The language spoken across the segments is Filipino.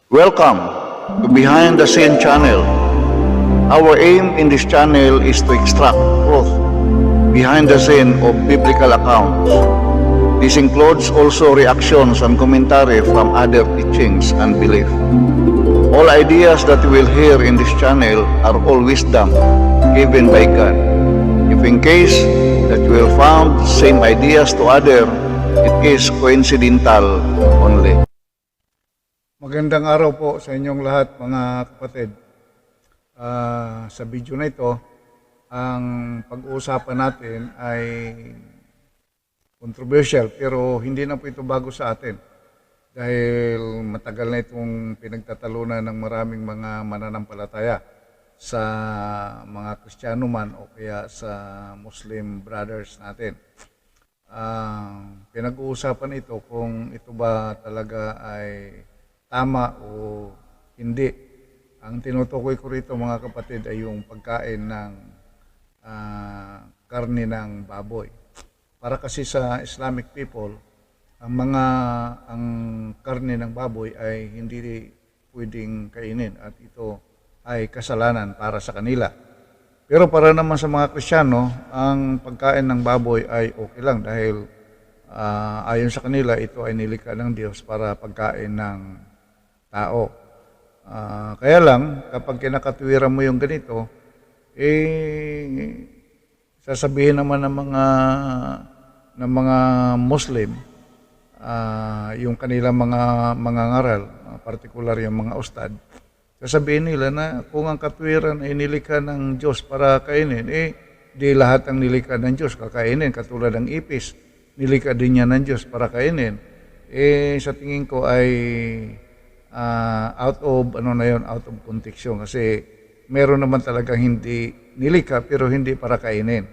Welcome to Behind the Scene channel. Our aim in this channel is to extract truth behind the scene of biblical accounts. This includes also reactions and commentary from other teachings and belief. All ideas that you will hear in this channel are all wisdom given by God. If in case that you will found same ideas to other, it is coincidental only. Magandang araw po sa inyong lahat mga kapatid. Sa video na ito, ang pag-uusapan natin ay controversial pero hindi na po ito bago sa atin. Dahil matagal na itong pinagtatalunan ng maraming mga mananampalataya sa mga Kristiyano man o kaya sa Muslim brothers natin. Pinag-uusapan ito kung ito ba talaga ay tama o hindi. Ang tinutukoy ko rito mga kapatid ay yung pagkain ng karne ng baboy. Para kasi sa Islamic people, ang karne ng baboy ay hindi pwedeng kainin at ito ay kasalanan para sa kanila. Pero para naman sa mga Kristiyano, ang pagkain ng baboy ay okay lang dahil ayon sa kanila ito ay nilikha ng Diyos para pagkain ng tao. Kaya lang, kapag kinakatwiran mo yung ganito, sasabihin naman ng mga Muslim, yung kanilang mga ngaral, particular yung mga ustad, sasabihin nila na kung ang katwiran ay nilikha ng Diyos para kainin, di lahat ang nilikha ng Diyos kakainin, katulad ng ipis, nilikha din niya ng Diyos para kainin. Sa tingin ko ay out of context yun. Kasi meron naman talagang hindi nilikha pero hindi para kainin.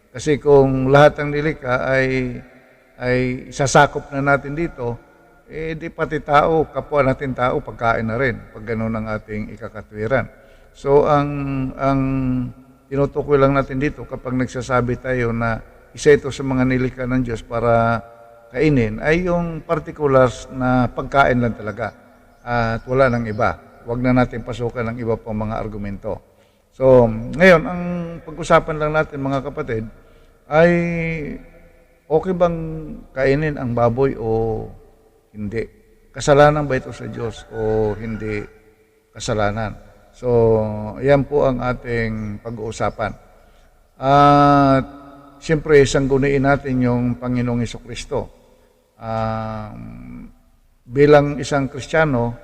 Kasi kung lahat ng nilikha ay sasakop na natin dito, di pati tao, kapwa natin tao, pagkain na rin pag gano'n ang ating ikakatwiran. So ang tinutukoy lang natin dito kapag nagsasabi tayo na isa ito sa mga nilikha ng Diyos para kainin ay yung particulars na pagkain lang talaga. At wala ng iba. Huwag na natin pasukan ng iba pang mga argumento. So, ngayon, ang pag-usapan lang natin mga kapatid, ay okay bang kainin ang baboy o hindi? Kasalanan ba ito sa Diyos o hindi kasalanan? So, yan po ang ating pag-uusapan. At siyempre, sangguniin natin yung Panginoong Hesukristo. Bilang isang Kristiyano,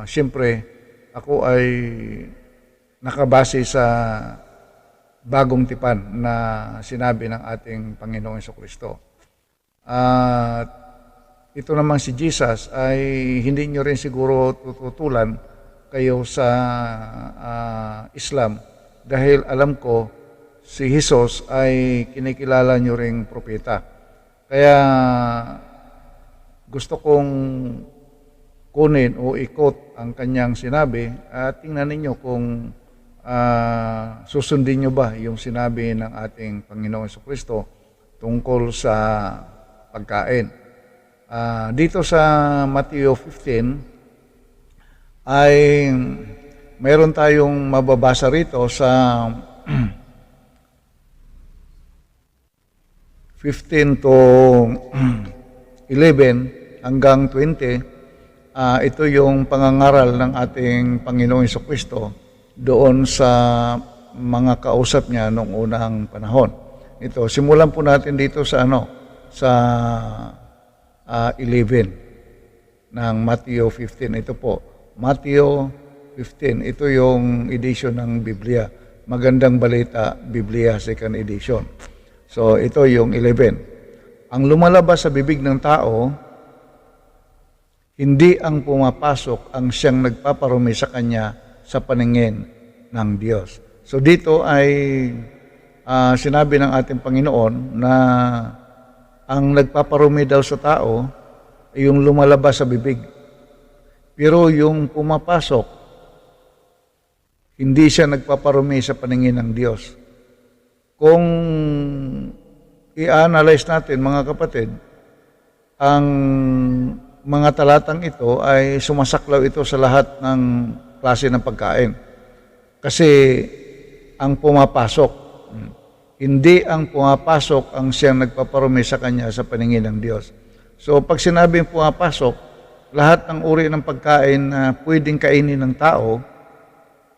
siyempre, ako ay nakabase sa bagong tipan na sinabi ng ating Panginoong Hesukristo. At ito naman si Jesus ay hindi nyo rin siguro tututulan kayo sa Islam dahil alam ko si Jesus ay kinikilala nyo ring propeta. Kaya gusto kong kunin o ikot ang kanyang sinabi at tingnan ninyo kung susundin nyo ba yung sinabi ng ating Panginoong Hesukristo tungkol sa pagkain. Dito sa Mateo 15 ay mayroon tayong mababasa rito sa 15 to 11 hanggang 20, ito yung pangangaral ng ating Panginoong Hesukristo doon sa mga kausap niya noong unang panahon. Ito, simulan po natin dito sa sa 11 ng Mateo 15. Ito po, Mateo 15. Ito yung edition ng Biblia. Magandang Balita, Biblia, second edition. So, ito yung 11. Ang lumalabas sa bibig ng tao, hindi ang pumapasok ang siyang nagpaparumi sa kanya sa paningin ng Diyos. So dito ay sinabi ng ating Panginoon na ang nagpaparumi daw sa tao ay yung lumalabas sa bibig. Pero yung pumapasok, hindi siya nagpaparumi sa paningin ng Diyos. Kung i-analyze natin mga kapatid, ang mga talatang ito ay sumasaklaw ito sa lahat ng klase ng pagkain. Kasi ang pumapasok, hindi ang pumapasok ang siyang nagpaparumi sa kanya sa paningin ng Diyos. So pag sinabing pumapasok, lahat ng uri ng pagkain na pwedeng kainin ng tao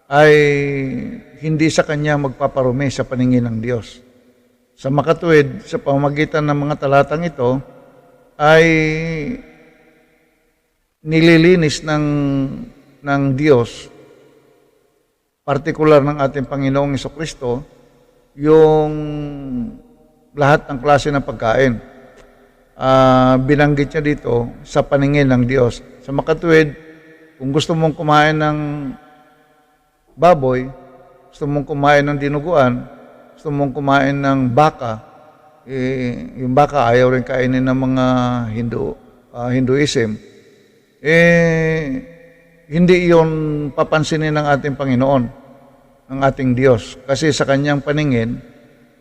ay hindi sa kanya magpaparumi sa paningin ng Diyos. Sa makatuwid, sa pamamagitan ng mga talatang ito, ay nililinis ng Diyos, partikular ng ating Panginoong Jesucristo, yung lahat ng klase ng pagkain. Binanggit niya dito sa paningin ng Diyos. Sa makatuwid, kung gusto mong kumain ng baboy, gusto mong kumain ng dinuguan, gusto mong kumain ng baka, yung baka ayaw rin kainin ng mga Hinduism, hindi iyon papansinin ng ating Panginoon, ng ating Diyos. Kasi sa kanyang paningin,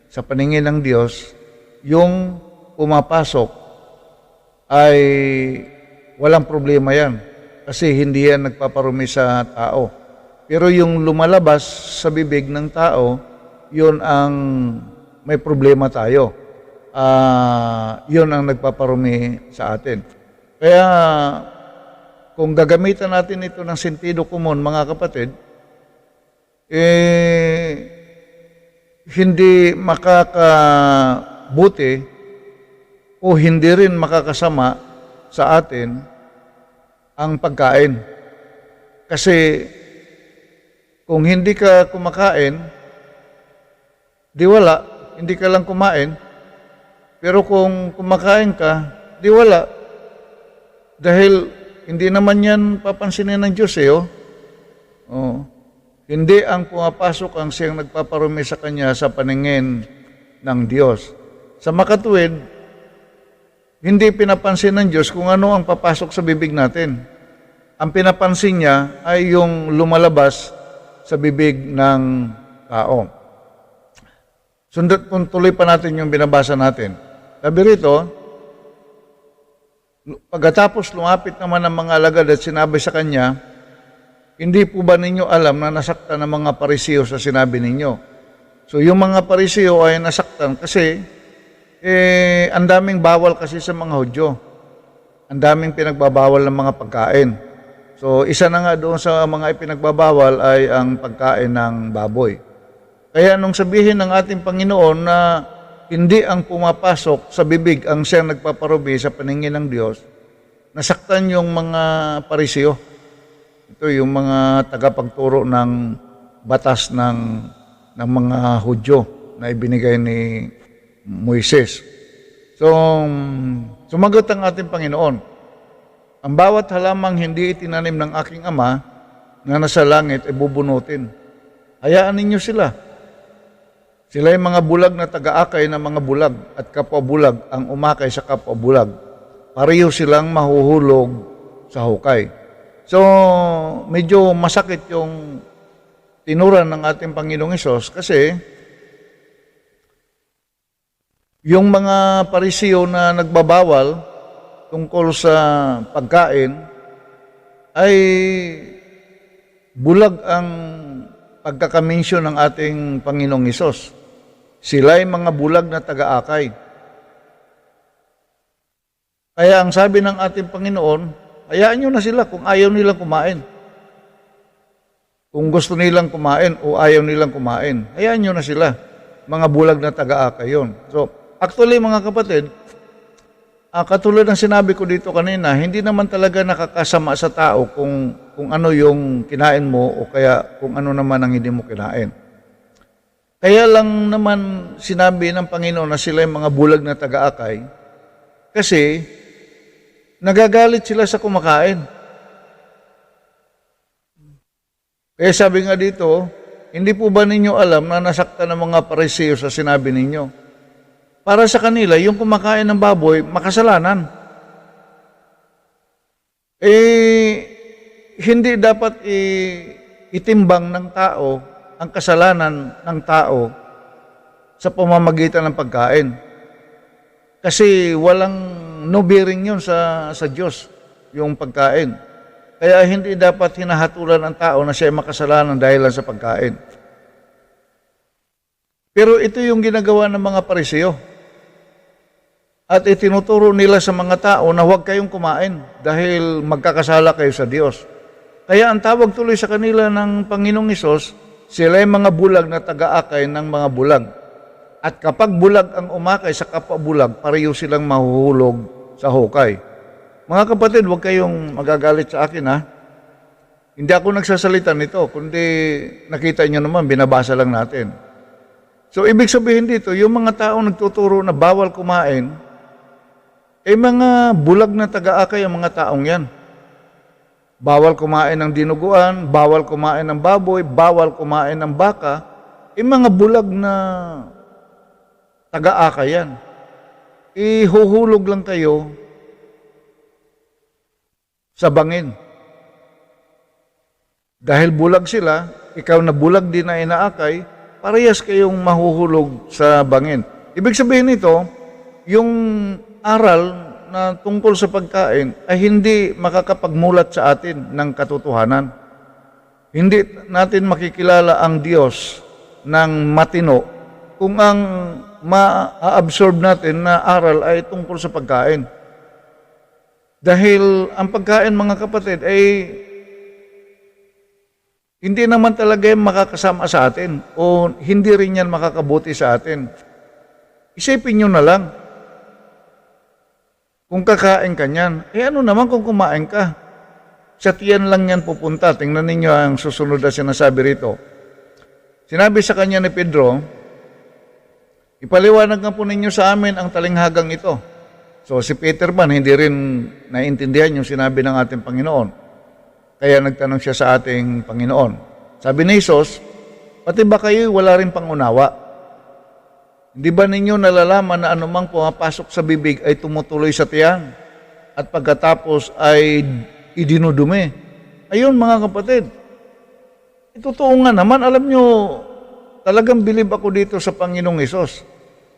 sa paningin ng Diyos, yung pumapasok ay walang problema yan. Kasi hindi yan nagpaparumi sa tao. Pero yung lumalabas sa bibig ng tao, yun ang may problema tayo. Yun ang nagpaparumi sa atin. Kaya kung gagamitan natin ito ng sentido komon, mga kapatid, hindi makakabuti o hindi rin makakasama sa atin ang pagkain. Kasi kung hindi ka kumakain, di wala, hindi ka lang kumain. Pero kung kumakain ka, di wala. Dahil hindi naman yan papansinin ng Diyos oh. Hindi ang pumapasok ang siyang nagpaparumi sa kanya sa paningin ng Diyos. Sa makatuwid, hindi pinapansin ng Diyos kung ano ang papasok sa bibig natin. Ang pinapansin niya ay yung lumalabas sa bibig ng tao. Tuloy pa natin yung binabasa natin. Sabi rito, pagkatapos lumapit naman ang mga alagad at sinabi sa kanya, hindi po ba ninyo alam na nasaktan ng mga Pariseo sa sinabi ninyo? So yung mga Pariseo ay nasaktan kasi ang daming bawal kasi sa mga Hudyo. Ang daming pinagbabawal ng mga pagkain. So isa na nga doon sa mga ipinagbabawal ay ang pagkain ng baboy. Kaya nung sabihin ng ating Panginoon na hindi ang pumapasok sa bibig ang siyang nagpaparubi sa paningin ng Diyos, nasaktan yung mga Pariseo. Ito yung mga tagapagturo ng batas ng mga Hudyo na ibinigay ni Moises. So, sumagot ang ating Panginoon, ang bawat halamang hindi itinanim ng aking Ama na nasa langit ay bubunutin. Hayaan ninyo sila. Sila ay mga bulag na taga-akay ng mga bulag at kapwa-bulag ang umakay sa kapwa-bulag. Pareho silang mahuhulog sa hukay. So, medyo masakit yung tinuran ng ating Panginoong Hesus kasi yung mga Pariseo na nagbabawal tungkol sa pagkain ay bulag ang pagkakamention ng ating Panginoong Hesus. Sila ay mga bulag na taga-akay. Kaya ang sabi ng ating Panginoon, hayaan nyo na sila kung ayaw nilang kumain. Kung gusto nilang kumain o ayaw nilang kumain, hayaan nyo na sila. Mga bulag na taga-akay yun. So, actually mga kapatid, katulad ng sinabi ko dito kanina, hindi naman talaga nakakasama sa tao kung ano yung kinain mo o kaya kung ano naman ang hindi mo kinain. Kaya lang naman sinabi ng Panginoon na sila yung mga bulag na taga-akay kasi nagagalit sila sa kumakain. Kaya sabi nga dito, hindi po ba ninyo alam na nasaktan ng mga Pariseo sa sinabi ninyo? Para sa kanila, yung kumakain ng baboy, makasalanan. Hindi dapat itimbang ng tao ang kasalanan ng tao sa pamamagitan ng pagkain. Kasi walang no bearing yun sa Diyos. yung pagkain. Kaya hindi dapat hinahatulan ang tao na siya ay makasalanan dahil lang sa pagkain. Pero ito yung ginagawa ng mga Pariseo. At itinuturo nila sa mga tao na huwag kayong kumain dahil magkakasala kayo sa Diyos. Kaya ang tawag tuloy sa kanila ng Panginoong Hesus, sila ay mga bulag na taga-akay ng mga bulag. At kapag bulag ang umakay sa kapwa bulag, pareho silang mahuhulog sa hukay. Mga kapatid, huwag kayong magagalit sa akin, ha? Hindi ako nagsasalita nito, kundi nakita nyo naman, binabasa lang natin. So, ibig sabihin dito, yung mga taong nagtuturo na bawal kumain, mga bulag na taga-akay ang mga taong yan. Bawal kumain ng dinuguan, bawal kumain ng baboy, bawal kumain ng baka, mga bulag na taga-akay yan. Ihuhulog lang kayo sa bangin. Dahil bulag sila, ikaw na bulag din na inaakay, parehas kayong mahuhulog sa bangin. Ibig sabihin nito, yung aral na tungkol sa pagkain ay hindi makakapagmulat sa atin ng katotohanan. Hindi natin makikilala ang Diyos ng matino kung ang ma-absorb natin na aral ay tungkol sa pagkain. Dahil ang pagkain, mga kapatid, ay hindi naman talaga yung makakasama sa atin o hindi rin yan makakabuti sa atin. Isipin nyo na lang, kung kakain ka niyan, ano naman kung kumain ka? Sa tiyan lang yan pupunta. Tingnan ninyo ang susunod na sinasabi rito. Sinabi sa kanya ni Pedro, ipaliwanag nga po ninyo sa amin ang talinghagang ito. So si Peter man, hindi rin naintindihan yung sinabi ng ating Panginoon. Kaya nagtanong siya sa ating Panginoon. Sabi ni Jesus, pati ba kayo wala rin pangunawa? Hindi ba ninyo nalalaman na anumang pumapasok sa bibig ay tumutuloy sa tiyan at pagkatapos ay idinudumi? Ayun, mga kapatid. Totoo nga naman, alam nyo, talagang bilib ako dito sa Panginoong Hesus.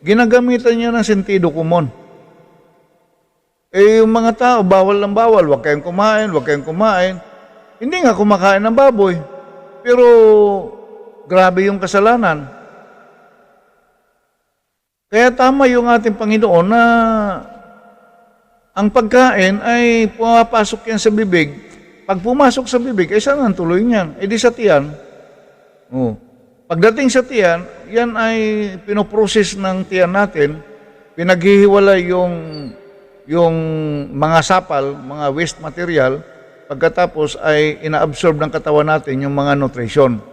Ginagamitan niya ng sentido komon. Yung mga tao, bawal lang bawal, huwag kayong kumain, huwag kayong kumain. Hindi nga kumakain ng baboy, pero grabe yung kasalanan. Kaya tama yung ating Panginoon na ang pagkain ay pumapasok yan sa bibig. Pag pumasok sa bibig, saan ang tuloy niyan? Di sa tiyan. Pagdating sa tiyan, yan ay pinoprocess ng tiyan natin, pinaghihiwalay yung mga sapal, mga waste material, pagkatapos ay inaabsorb ng katawan natin yung mga nutrition.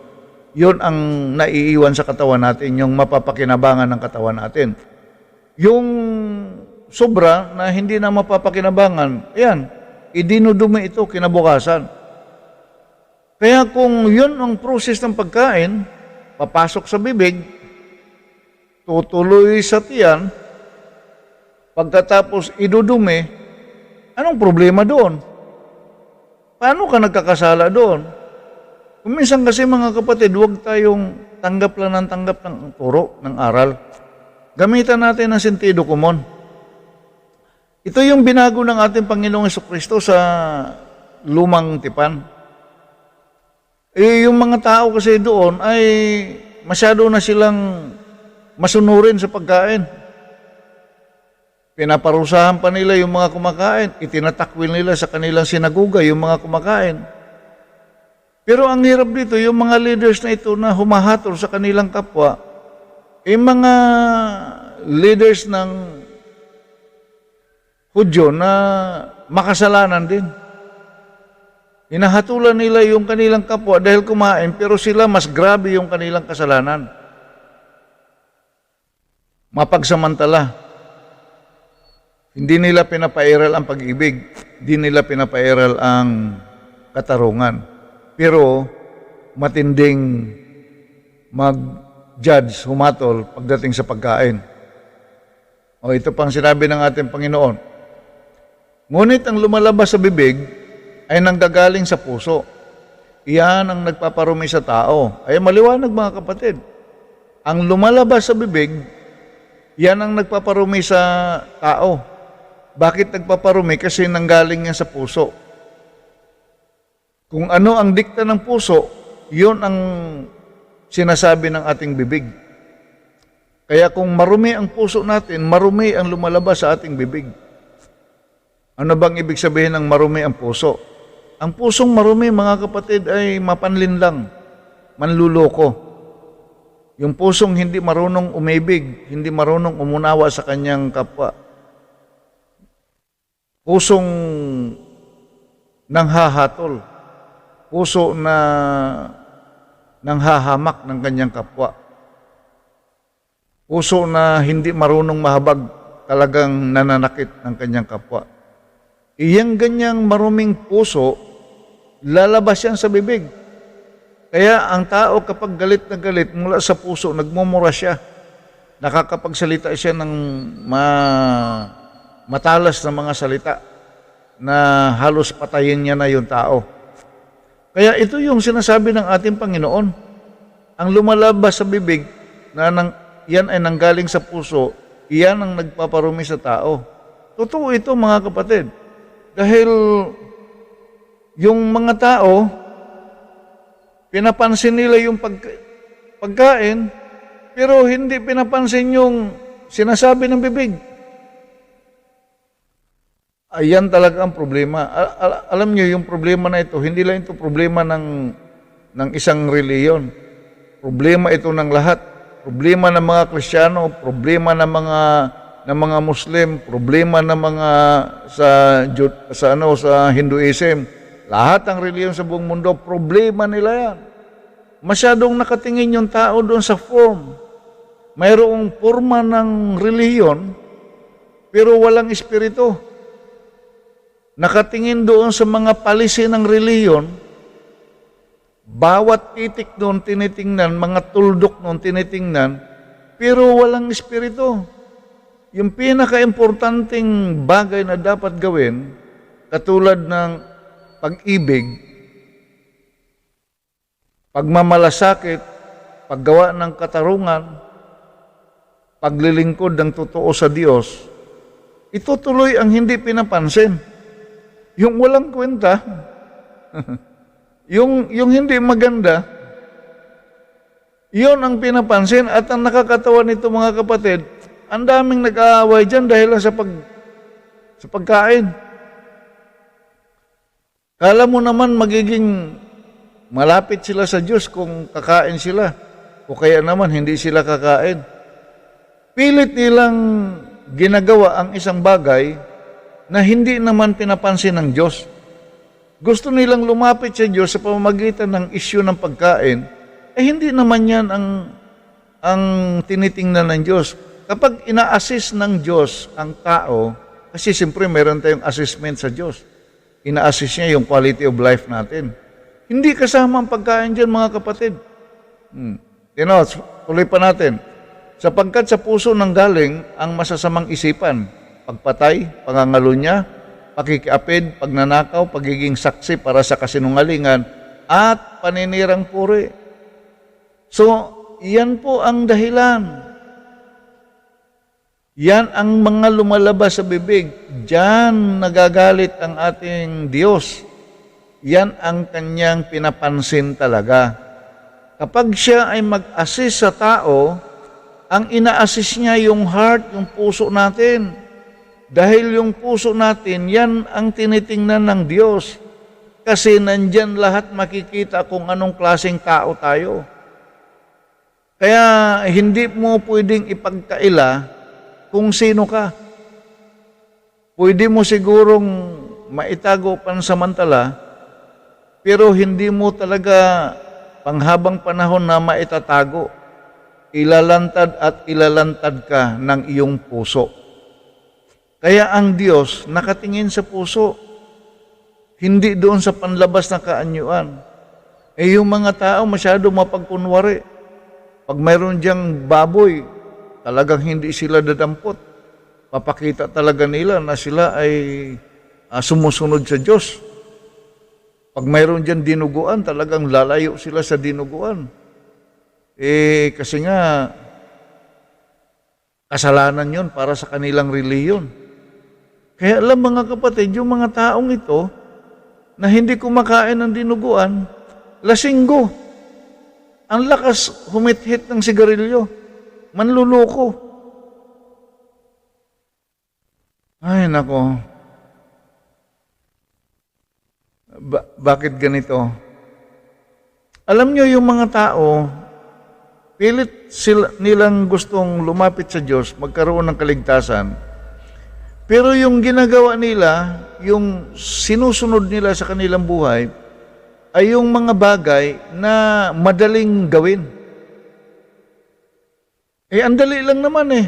Yun ang naiiwan sa katawan natin, yung mapapakinabangan ng katawan natin. Yung sobra na hindi na mapapakinabangan, idinudumi ito kinabukasan. Kaya kung yun ang process ng pagkain, papasok sa bibig, tutuloy sa tiyan, pagkatapos idudumi, anong problema doon? Paano ka nagkakasala doon? Kung minsan kasi, mga kapatid, huwag tayong tanggap lang ng tanggap ng turo, ng aral. Gamitan natin ang sentido komon. Ito yung binago ng ating Panginoong Jesucristo sa lumang tipan. Yung mga tao kasi doon ay masyado na silang masunurin sa pagkain. Pinaparusahan pa nila yung mga kumakain. Itinatakwil nila sa kanilang sinaguga yung mga kumakain. Pero ang hirap dito, yung mga leaders na ito na humahatol sa kanilang kapwa, mga leaders ng Hudyo na makasalanan din. Hinahatulan nila yung kanilang kapwa dahil kumain, pero sila mas grabe yung kanilang kasalanan. Mapagsamantala. Hindi nila pinapairal ang pag-ibig, hindi nila pinapairal ang katarungan. Pero matinding mag-judge, humatol pagdating sa pagkain. Ito pang sinabi ng ating Panginoon. Ngunit ang lumalabas sa bibig ay nanggagaling sa puso. Iyan ang nagpaparumi sa tao. Ay maliwanag, mga kapatid. Ang lumalabas sa bibig, yan ang nagpaparumi sa tao. Bakit nagpaparumi? Kasi nanggaling yan sa puso. Kung ano ang dikta ng puso, yun ang sinasabi ng ating bibig. Kaya kung marumi ang puso natin, marumi ang lumalabas sa ating bibig. Ano bang ibig sabihin ng marumi ang puso? Ang pusong marumi, mga kapatid, ay mapanlinlang, manluloko. Yung pusong hindi marunong umibig, hindi marunong umunawa sa kanyang kapwa. Pusong nanghahatol. Puso na nanghahamak ng kanyang kapwa. Puso na hindi marunong mahabag, talagang nananakit ng kanyang kapwa. Iyang ganyang maruming puso, lalabas yan sa bibig. Kaya ang tao kapag galit na galit mula sa puso, nagmumura siya. Nakakapagsalita siya ng matalas na mga salita na halos patayin niya na yung tao. Kaya ito yung sinasabi ng ating Panginoon. Ang lumalabas sa bibig na yan ay nanggaling sa puso, iyan ang nagpaparumi sa tao. Totoo ito, mga kapatid. Dahil yung mga tao, pinapansin nila yung pagkain, pero hindi pinapansin yung sinasabi ng bibig. Ayan talaga ang problema. Alam niyo, yung problema na ito, hindi lang ito problema ng isang reliyon. Problema ito ng lahat. Problema ng mga Kristiyano, problema ng mga Muslim, problema ng mga sa Hinduism. Lahat ng reliyon sa buong mundo, problema nila yan. Masyadong nakatingin yung tao doon sa form. Mayroong forma ng reliyon, pero walang espiritu. Nakatingin doon sa mga palisi ng reliyon, bawat titik doon tinitingnan, mga tuldok doon tinitingnan, pero walang espiritu. Yung pinaka-importanting bagay na dapat gawin, katulad ng pag-ibig, pagmamalasakit, paggawa ng katarungan, paglilingkod ng totoo sa Diyos, ito tuloy ang hindi pinapansin. Yung walang kwenta, yung hindi maganda, yun ang pinapansin. At ang nakakatawa nito, mga kapatid, ang daming nag-aaway dyan dahil sa pagkain. Kala mo naman magiging malapit sila sa Diyos kung kakain sila, o kaya naman hindi sila kakain. Pilit nilang ginagawa ang isang bagay na hindi naman pinapansin ng Diyos. Gusto nilang lumapit sa Diyos sa pamamagitan ng isyu ng pagkain, hindi naman yan ang tinitingnan ng Diyos. Kapag ina-assist ng Diyos ang tao, kasi siyempre meron tayong assessment sa Diyos. Ina-assist niya yung quality of life natin. Hindi kasama ang pagkain dyan, mga kapatid. Tuloy pa natin. Sapagkat sa puso nanggaling ang masasamang isipan, pagpatay, pangangalunya, pakikiapid, pagnanakaw, pagiging saksi para sa kasinungalingan, at paninirang puri. So, yan po ang dahilan. Yan ang mga lumalabas sa bibig. Diyan nagagalit ang ating Diyos. Yan ang kanyang pinapansin talaga. Kapag siya ay mag-assist sa tao, ang ina-assist niya yung heart, yung puso natin. Dahil yung puso natin, yan ang tinitingnan ng Diyos. Kasi nandyan lahat makikita kung anong klaseng tao tayo. Kaya hindi mo pwedeng ipagkaila kung sino ka. Pwede mo sigurong maitago pansamantala, pero hindi mo talaga panghabang panahon na maitatago. Ilalantad at ilalantad ka ng iyong puso. Kaya ang Diyos nakatingin sa puso, hindi doon sa panlabas na kaanyuan. Yung mga tao masyado mapagkunwari. Pag mayroon diyang baboy, talagang hindi sila dadampot. Papakita talaga nila na sila ay sumusunod sa Diyos. Pag mayroon dyan dinuguan, talagang lalayo sila sa dinuguan. Kasi nga, kasalanan yon para sa kanilang reliyon. Kaya alam mga kapatid, yung mga taong ito na hindi kumakain ng dinuguan, lasinggo. Ang lakas humit-hit ng sigarilyo. Manluloko. Ay, nako. Bakit ganito? Alam nyo yung mga tao, pilit nilang gustong lumapit sa Diyos, magkaroon ng kaligtasan. Pero yung ginagawa nila, yung sinusunod nila sa kanilang buhay, ay yung mga bagay na madaling gawin. Ang dali lang naman eh.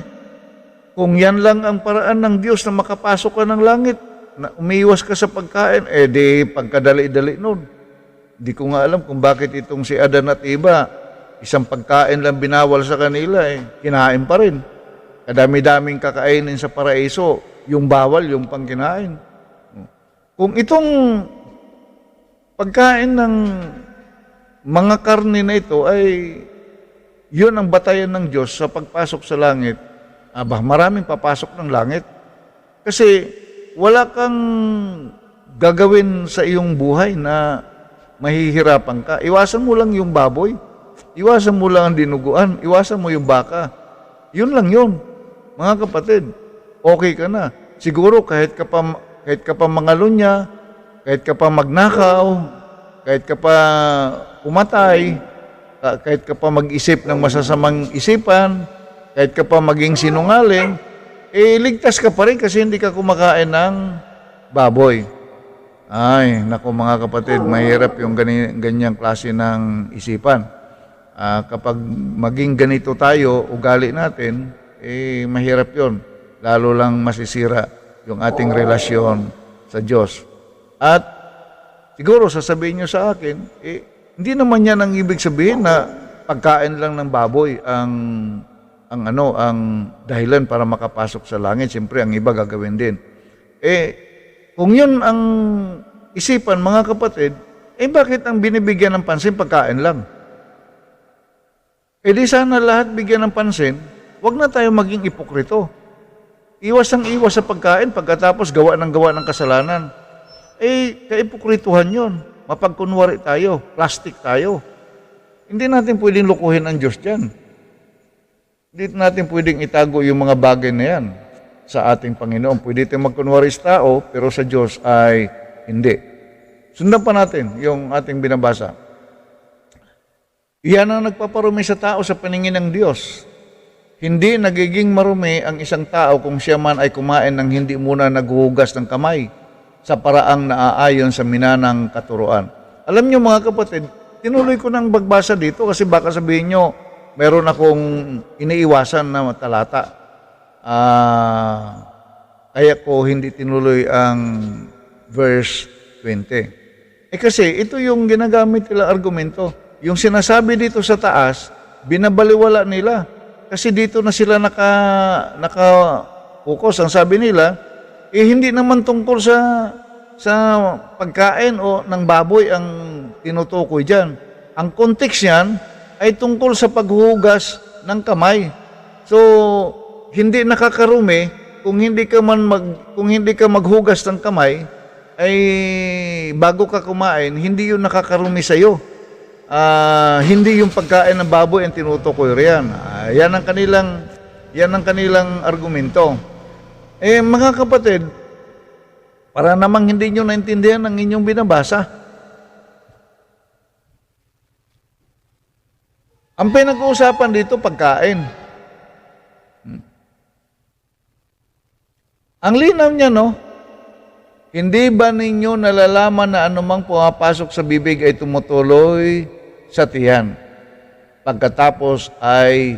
Kung yan lang ang paraan ng Diyos na makapasok ka ng langit, na umiiwas ka sa pagkain, di pagkadali-dali nun. Di ko nga alam kung bakit itong si Adan at Eva, isang pagkain lang binawal sa kanila, kinain pa rin. Kadami-daming kakainin sa paraiso, yung bawal, yung pangkinain. Kung itong pagkain ng mga karne na ito ay yun ang batayan ng Diyos sa pagpasok sa langit, maraming papasok ng langit. Kasi wala kang gagawin sa iyong buhay na mahihirapan ka. Iwasan mo lang yung baboy. Iwasan mo lang ang dinuguan. Iwasan mo yung baka. Yun lang yun. Mga kapatid, okay ka na. Siguro kahit ka pa mangalunya, kahit ka pa magnakaw, kahit ka pa pumatay, kahit ka pa mag-isip ng masasamang isipan, kahit ka pa maging sinungaling, ligtas ka pa rin kasi hindi ka kumakain ng baboy. Ay, naku mga kapatid, mahirap yung ganyang klase ng isipan. Kapag maging ganito tayo, ugali natin, mahirap yon. Lalo lang masisira yung ating relasyon sa Diyos. At siguro sasabihin nyo sa akin, hindi naman yan ang ibig sabihin na pagkain lang ng baboy ang dahilan para makapasok sa langit. Siyempre, ang iba gagawin din. Kung yun ang isipan, mga kapatid, bakit ang binibigyan ng pansin pagkain lang? Di sana lahat bigyan ng pansin, wag na tayo maging ipokrito. Iwas ang iwas sa pagkain pagkatapos gawa ng kasalanan. Kaipokrituhan yun. Mapagkunwari tayo, plastic tayo. Hindi natin pwedeng lukuhin ang Diyos dyan. Hindi natin pwedeng itago yung mga bagay na yan sa ating Panginoon. Pwede tayong magkunwari sa tao, pero sa Diyos ay hindi. Sundan pa natin yung ating binabasa. Iyan ang nagpaparumi sa tao sa paningin ng Diyos. Hindi nagiging marumi ang isang tao kung siya man ay kumain ng hindi muna naghuhugas ng kamay sa paraang naaayon sa minanang katuruan. Alam niyo mga kapatid, tinuloy ko nang bagbasa dito kasi baka sabihin niyo, meron akong iniiwasan na talata. Kaya ko hindi tinuloy ang verse 20. Kasi ito yung ginagamit nila argumento. Yung sinasabi dito sa taas, binabaliwala nila. Kasi dito na sila naka-focus. Ang sabi nila, hindi naman tungkol sa pagkain o ng baboy ang tinutukoy dyan. Ang context yan ay tungkol sa paghuhugas ng kamay. So, hindi nakakarumi kung hindi ka maghugas ng kamay, ay bago ka kumain, hindi yun nakakarumi sa iyo. Hindi yung pagkain ng baboy ang tinutukoy riyan. Yan ang kanilang argumento. Mga kapatid, para namang hindi nyo naintindihan ang inyong binabasa. Ang pinag-uusapan dito, pagkain. Ang linaw niya, no? Hindi ba ninyo nalalaman na anumang pumapasok sa bibig ay tumutuloy sa tiyan, pagkatapos ay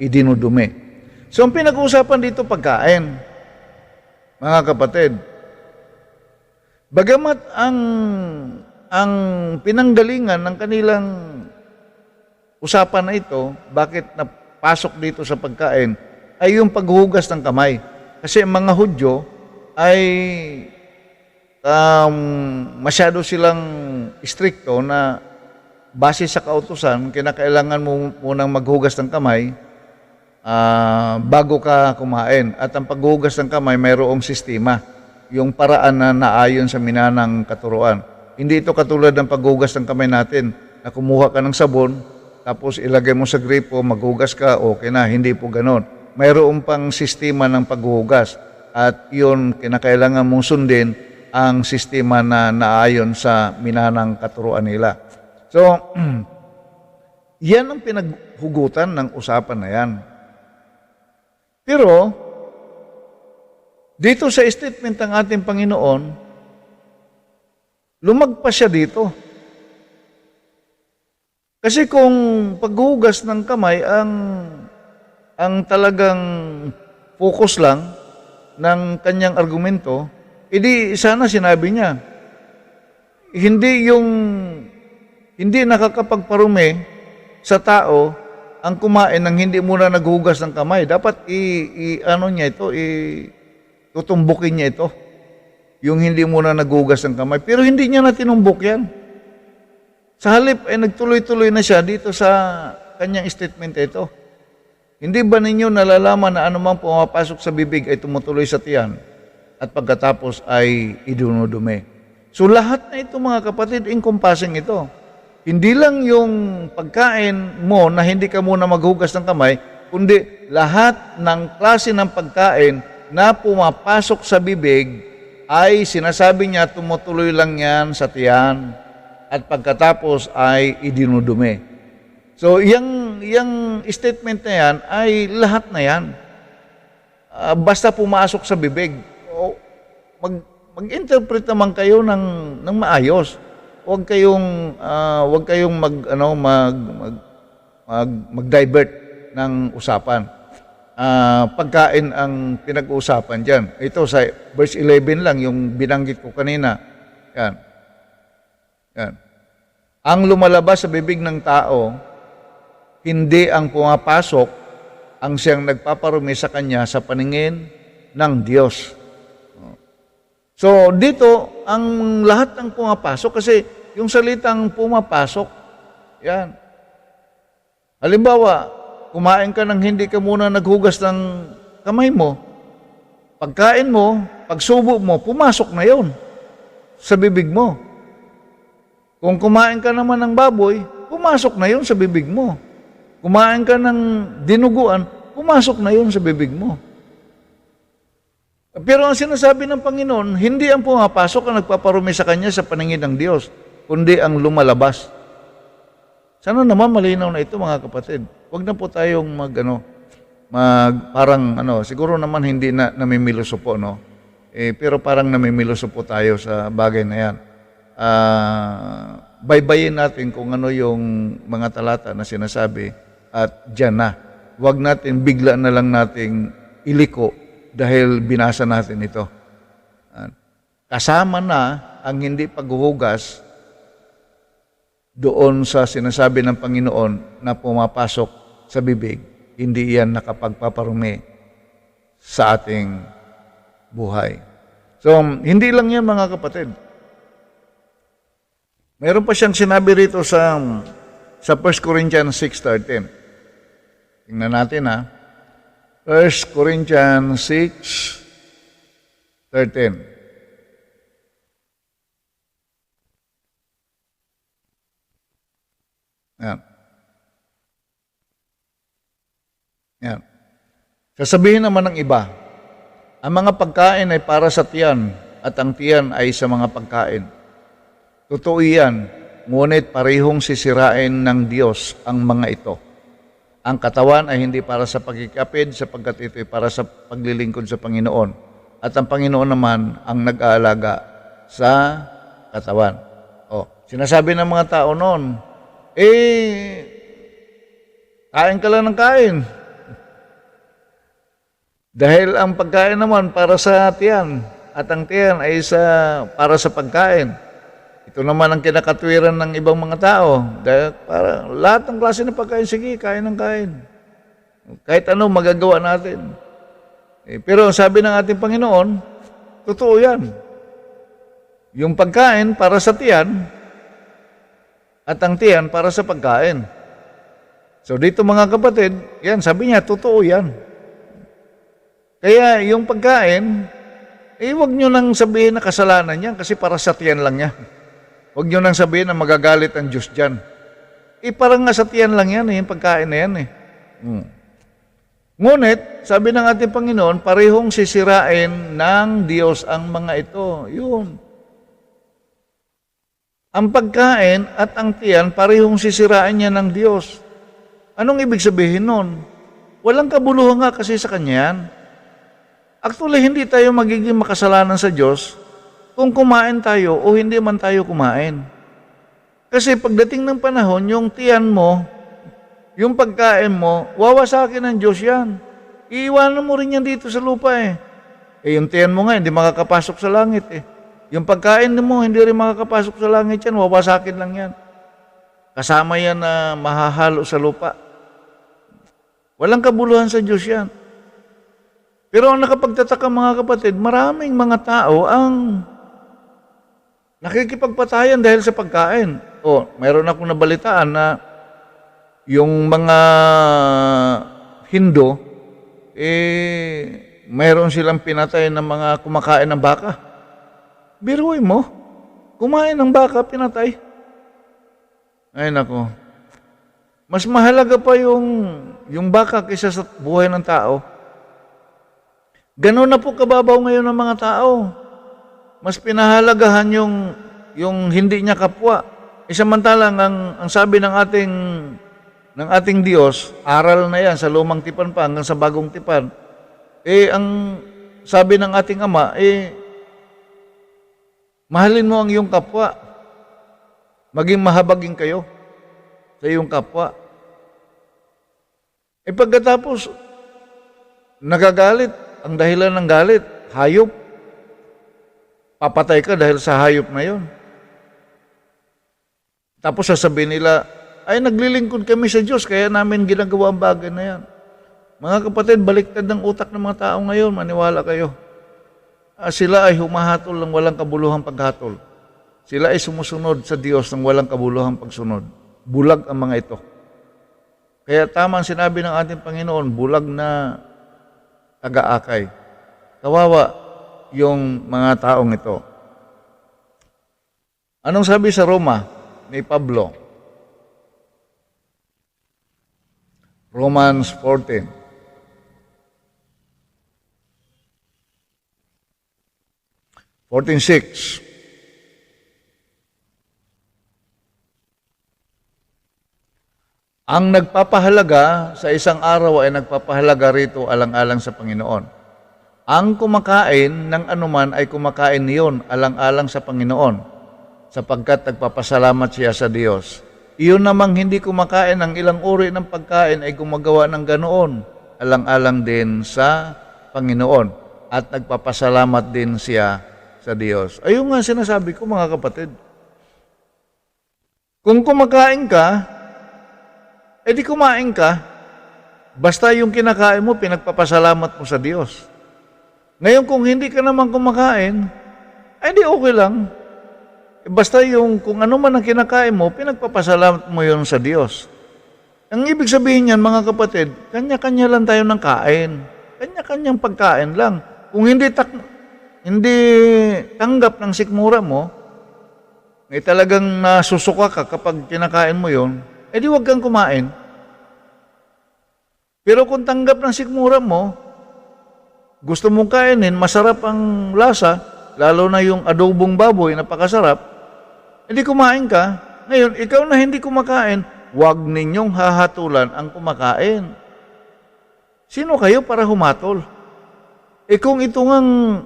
idinudumi. So, ang pinag-uusapan dito, pagkain. Mga kapatid, bagamat ang pinanggalingan ng kanilang usapan na ito, bakit napasok dito sa pagkain, ay yung paghuhugas ng kamay. Kasi ang mga Hudyo ay masyado silang istrikto na base sa kautusan, kinakailangan mo munang maghugas ng kamay bago ka kumain. At ang paghugas ng kamay, mayroong sistema, yung paraan na naayon sa minanang katuruan. Hindi ito katulad ng paghugas ng kamay natin, na kumuha ka ng sabon, tapos ilagay mo sa gripo, maghugas ka, okay na. Hindi po ganon. Mayroong pang sistema ng paghugas. At yun, kinakailangan mong sundin ang sistema na naayon sa minanang katuruan nila. So, yan ang pinaghugutan ng usapan na yan. Pero, dito sa statement ng ating Panginoon, lumagpas siya dito. Kasi kung paghugas ng kamay ang talagang focus lang ng kanyang argumento, edi sana sinabi niya, hindi nakakapagparumi sa tao ang kumain ng hindi muna naghugas ng kamay. Dapat tutumbukin niya ito. Yung hindi muna naghugas ng kamay. Pero hindi niya na tinumbok yan. Sa halip ay nagtuloy-tuloy na siya dito sa kanyang statement ito. Hindi ba ninyo nalalaman na anumang pumapasok sa bibig ay tumutuloy sa tiyan at pagkatapos ay idunudumi? So lahat na ito mga kapatid, encompassing ito. Hindi lang yung pagkain mo na hindi ka muna maghugas ng kamay, kundi lahat ng klase ng pagkain na pumapasok sa bibig ay sinasabi niya tumutuloy lang yan sa tiyan at pagkatapos ay idinudumi. So, yung statement na yan ay lahat na yan. Basta pumasok sa bibig. Mag-interpret naman kayo ng maayos. Huwag kayong mag-divert ng usapan. Pagkain ang pinag-uusapan diyan. Ito sa verse 11 lang yung binanggit ko kanina. Yan. Yan. Ang lumalabas sa bibig ng tao, hindi ang pumapasok ang siyang nagpaparumi sa kanya sa paningin ng Diyos. So, dito, ang lahat ng pumapasok, kasi yung salitang pumapasok, yan. Halimbawa, kumain ka ng hindi ka muna naghugas ng kamay mo, pagkain mo, pagsubo mo, pumasok na yon sa bibig mo. Kung kumain ka naman ng baboy, pumasok na yon sa bibig mo. Kumain ka ng dinuguan, pumasok na yon sa bibig mo. Pero ang sinasabi ng Panginoon, hindi ang pumapasok ang nagpaparumi sa Kanya sa paningin ng Diyos, kundi ang lumalabas. Sana naman malinaw na ito mga kapatid. Huwag na po tayong siguro naman hindi na namimiloso po, no? Pero parang namimiloso po tayo sa bagay na yan. Baybayin natin kung ano yung mga talata na sinasabi at dyan na. Huwag natin bigla na lang nating iliko dahil binasa natin ito. Kasama na ang hindi paghuhugas doon sa sinasabi ng Panginoon na pumapasok sa bibig, hindi yan nakapagpaparumi sa ating buhay. So, hindi lang yan mga kapatid. Mayroon pa siyang sinabi rito sa 1 Corinthians 6:13. Tingnan natin 1 Corinthians 6:13. Yan. Yan. Sasabihin naman ng iba, ang mga pagkain ay para sa tiyan at ang tiyan ay sa mga pagkain. Totoo yan, ngunit parehong sisirain ng Diyos ang mga ito. Ang katawan ay hindi para sa pagkikapid sapagkat ito ay para sa paglilingkod sa Panginoon. At ang Panginoon naman ang nag-aalaga sa katawan. Sinasabi ng mga tao noon, kain ka lang ng kain. Dahil ang pagkain naman para sa tiyan at ang tiyan ay para sa pagkain. Ito naman ang kinakatwiran ng ibang mga tao. Dahil para lahat ng klase ng pagkain, sige, kain ng kain. Kahit ano magagawa natin. Pero sabi ng ating Panginoon, totoo yan. Yung pagkain para sa tiyan at ang tiyan para sa pagkain. So dito mga kapatid, yan, sabi niya, totoo yan. Kaya yung pagkain, huwag nyo nang sabihin na kasalanan yan kasi para sa tiyan lang yan. Huwag nyo nang sabihin na magagalit ang Diyos dyan. Parang nga sa tiyan lang yan, yung pagkain na yan eh. Ngunit, sabi ng ating Panginoon, parehong sisirain ng Diyos ang mga ito. Yun. Ang pagkain at ang tiyan, parehong sisirain niya ng Diyos. Anong ibig sabihin nun? Walang kabuluhan nga kasi sa Kanya yan. Actually, hindi tayo magiging makasalanan sa Diyos kung kumain tayo o hindi man tayo kumain. Kasi pagdating ng panahon, yung tiyan mo, yung pagkain mo, wawasakin ng Diyos yan. Iiwanan mo rin yan dito sa lupa eh. Yung tiyan mo nga, hindi makakapasok sa langit eh. Yung pagkain mo, hindi rin makakapasok sa langit yan, wawasakin lang yan. Kasama yan na mahahalo sa lupa. Walang kabuluhan sa Diyos yan. Pero ang nakapagtataka mga kapatid, maraming mga tao ang nakikipagpatayan dahil sa pagkain. Mayroon akong nabalitaan na yung mga Hindu, mayroon silang pinatay ng mga kumakain ng baka. Biruin mo, kumain ng baka, pinatay. Ay nako. Mas mahalaga pa yung baka kaysa sa buhay ng tao. Ganun na po kababaw ngayon ng mga tao. Mas pinahalagahan yung hindi niya kapwa. Samantalang ang sabi ng ating Diyos, aral na yan sa lumang tipan pa hanggang sa bagong tipan. Ang sabi ng ating Ama, mahalin mo ang iyong kapwa. Maging mahabagin kayo sa iyong kapwa. Pagkatapos, nagagalit, ang dahilan ng galit, hayop. Papatay ka dahil sa hayop na yon. Tapos sasabihin nila, naglilingkod kami sa Diyos, kaya namin ginagawa ang bagay na yan. Mga kapatid, baliktad ng utak ng mga tao ngayon, maniwala kayo. Sila ay humahatol ng walang kabuluhang paghatol. Sila ay sumusunod sa Diyos ng walang kabuluhang pagsunod. Bulag ang mga ito. Kaya tama ang sinabi ng ating Panginoon, bulag na taga-akay. Kawawa yung mga taong ito. Anong sabi sa Roma ni Pablo? Romans 14. Ang nagpapahalaga sa isang araw ay nagpapahalaga rito alang-alang sa Panginoon. Ang kumakain ng anuman ay kumakain niyon alang-alang sa Panginoon, sapagkat nagpapasalamat siya sa Diyos. Iyon namang hindi kumakain ng ilang uri ng pagkain ay gumagawa ng ganoon, alang-alang din sa Panginoon, at nagpapasalamat din siya sa Diyos. Ayun nga sinasabi ko mga kapatid. Kung kumakain ka, di kumain ka, basta yung kinakain mo, pinagpapasalamat mo sa Diyos. Ngayon kung hindi ka naman kumakain, di okay lang. Basta kung ano man ang kinakain mo, pinagpapasalamat mo yun sa Diyos. Ang ibig sabihin niyan mga kapatid, kanya-kanya lang tayo ng kain. Kanya-kanyang pagkain lang. Kung hindi tanggap ng sikmura mo, talagang nasusuka ka kapag kinakain mo yun, di huwag kang kumain. Pero kung tanggap ng sikmura mo, gusto mong kainin, masarap ang lasa, lalo na yung adobong baboy, napakasarap, hindi kumain ka. Ngayon, ikaw na hindi kumakain, huwag ninyong hahatulan ang kumakain. Sino kayo para humatol? Kung ito ngang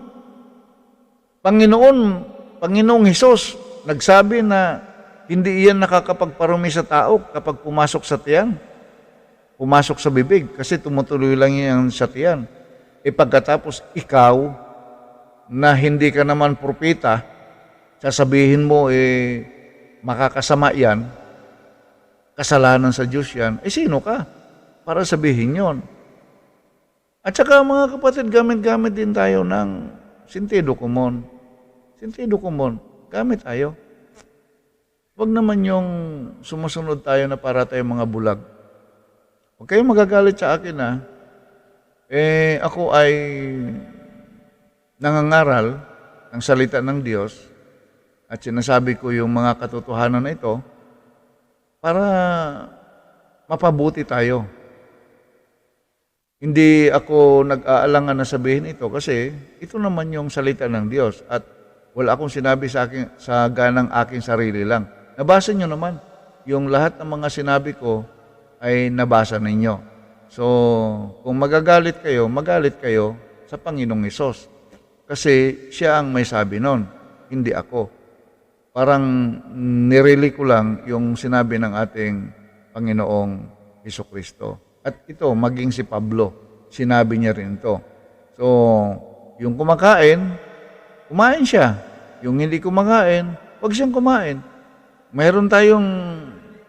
Panginoong Hesus, nagsabi na hindi iyan nakakapagparumi sa tao kapag pumasok sa tiyan, pumasok sa bibig, kasi tumutuloy lang yan sa tiyan. Pagkatapos ikaw, na hindi ka naman propeta, sasabihin mo, makakasama yan, kasalanan sa Diyos yan, sino ka para sabihin yon? At saka mga kapatid, gamit-gamit din tayo ng sentido komon. Sentido komon, gamit tayo. Huwag naman yung sumusunod tayo na para tayong mga bulag. Huwag kayong magagalit sa akin ako ay nangangaral ng salita ng Diyos at sinasabi ko yung mga katotohanan na ito para mapabuti tayo. Hindi ako nag-aalangan na sabihin ito kasi ito naman yung salita ng Diyos at wala akong sinabi sa ganang aking sarili lang. Nabasa nyo naman, yung lahat ng mga sinabi ko ay nabasa ninyo. So, kung magalit kayo sa Panginoong Hesus. Kasi siya ang may sabi nun, hindi ako. Parang nireli ko lang yung sinabi ng ating Panginoong Hesukristo. At ito, maging si Pablo, sinabi niya rin ito. So, yung kumain siya. Yung hindi kumakain, huwag siyang kumain. Mayroon tayong,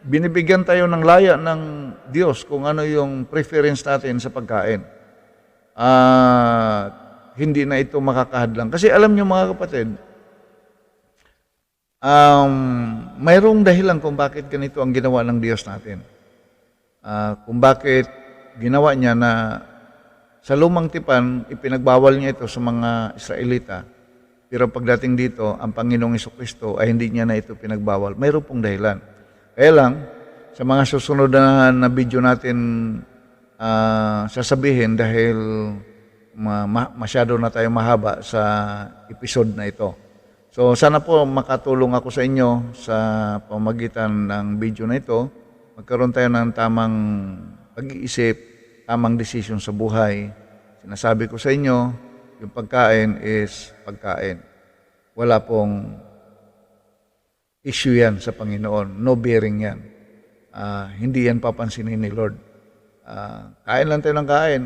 binibigyan tayo ng laya ng Diyos kung ano yung preference natin sa pagkain. Hindi na ito makakahadlang. Kasi alam niyo mga kapatid, mayroong dahilan kung bakit ganito ang ginawa ng Diyos natin. Kung bakit ginawa niya na sa lumang tipan, ipinagbawal niya ito sa mga Israelita. Pero pagdating dito, ang Panginoong Hesukristo ay hindi niya na ito pinagbawal. Mayroon pong dahilan. Kaya lang, sa mga susunod na video natin sasabihin dahil masyado na tayo mahaba sa episode na ito. So sana po makatulong ako sa inyo sa pamagitan ng video na ito. Magkaroon tayo ng tamang pag-iisip, tamang desisyon sa buhay. Sinasabi ko sa inyo, yung pagkain is pagkain. Wala pong issue yan sa Panginoon. No bearing yan. Hindi yan papansinin ni Lord. Kain lang tayo ng kain.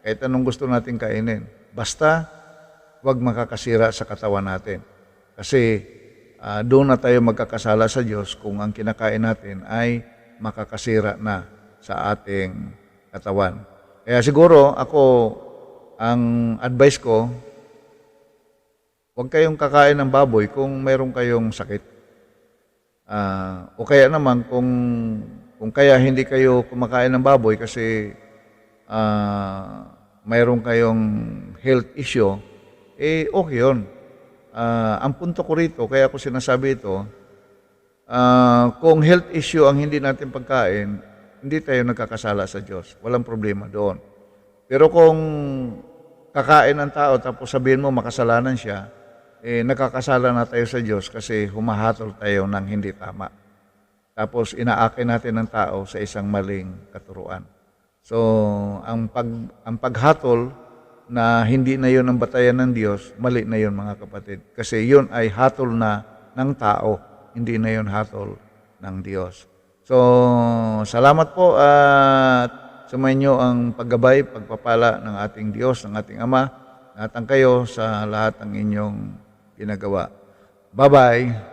Kahit anong gusto natin kainin. Basta, wag makakasira sa katawan natin. Kasi doon na tayo magkakasala sa Diyos kung ang kinakain natin ay makakasira na sa ating katawan. Kaya siguro ako, ang advice ko, huwag kayong kakain ng baboy kung mayroon kayong sakit. O kaya naman kung kaya hindi kayo kumakain ng baboy kasi mayroon kayong health issue, okay yun. Ang punto ko rito, kaya ako sinasabi ito, kung health issue ang hindi natin pagkain, hindi tayo nagkakasala sa Diyos. Walang problema doon. Pero kung kakain ng tao tapos sabihin mo makasalanan siya, nagkakasala na tayo sa Diyos kasi humahatol tayo ng hindi tama. Tapos inaakin natin ng tao sa isang maling katuruan. So, ang paghatol na hindi na yun ang batayan ng Diyos, mali na yun mga kapatid. Kasi yun ay hatol na ng tao. Hindi na yun hatol ng Diyos. So, salamat po at sumainyo ang paggabay, pagpapala ng ating Diyos, ng ating Ama. Natang kayo sa lahat ng inyong ginagawa. Bye-bye!